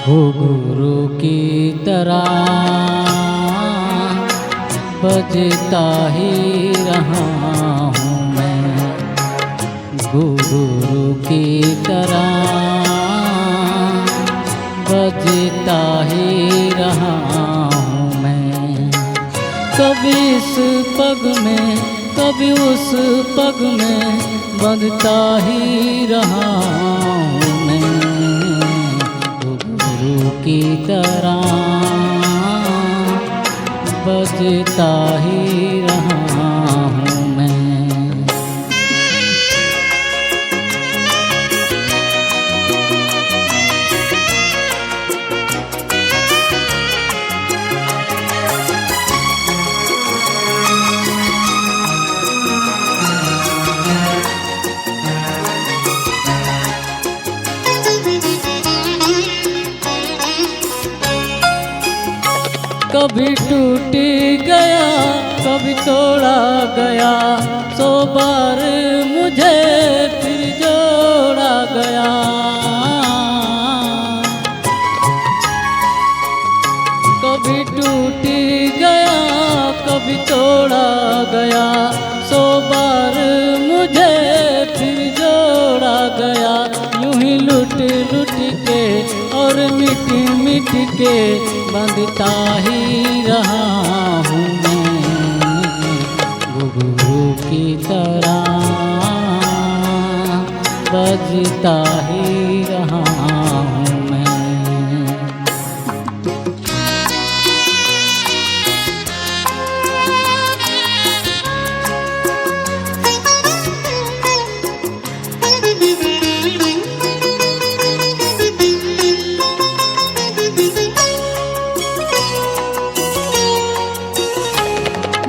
घुघरू की तरह बजता ही रहा हूँ मैं, घुघरू की तरह बजता ही रहा हूँ मैं। कभी इस पग में कभी उस पग में बंधता ही रहा हूँ मैं, घुघरू की तरह बजता ही रहा हूँ मैं। कभी टूट गया कभी तोड़ा गया, 100 बार मुझे फिर जोड़ा गया। कभी टूट गया कभी तोड़ा गया, 100 बार मुझे फिर जोड़ा गया। यूं ही लुट लुट के और मिट मिट के बंधता ही रहा हूँ मैं, घुघरू की तरह बजता ही रहा हूँ मैं।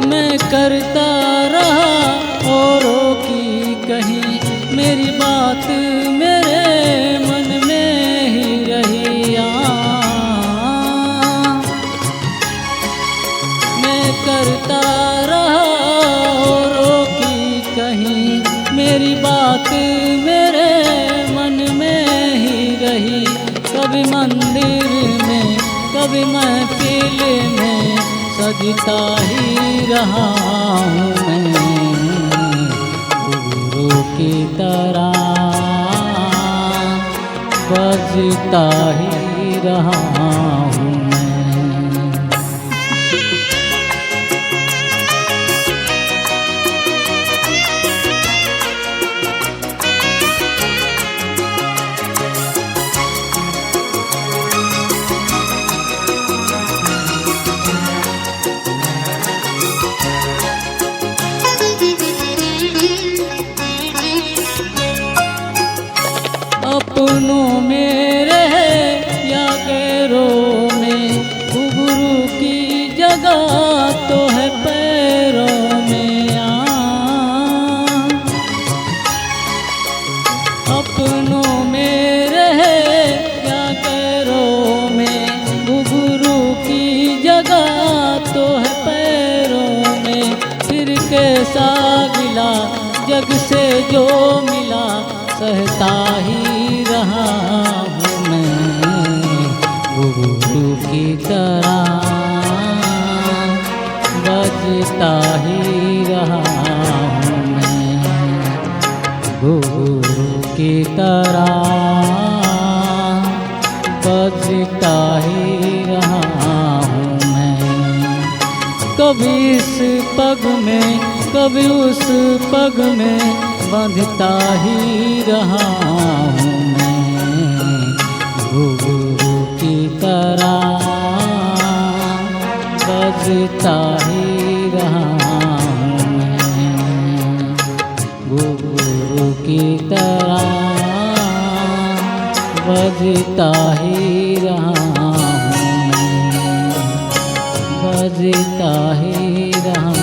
मैं करता रहा औरों की कहीं, मेरी बात मेरे मन में ही रही। मैं करता रहा औरों की कहीं, मेरी बात मेरे मन में ही रही। कभी मंदिर में कभी महफिल में सजता ही रहा हूँ मैं, घुघरू की तरह बजता ही रहा हूँ मैं। अपनों में रहे या गैरों में, घुघरू की जगह तो है पैरों में। अपनों में रहे या गैरों में, घुघरू की जगह तो है पैरों में। फिर कैसा गिला जग से जो मिला, सहता ही रहा हूँ मैं, घुघरू की तरह बजता ही रहा हूँ मैं, घुघरू की तरह बजता ही रहा हूँ मैं। कभी इस पग में कभी उस पग में बंधता ही रहा हूँ मैं, घुघरू की तरह बजता ही रहा हूँ मैं, घुघरू की तरह बजता ही रहा हूँ मैं, बजता ही रहा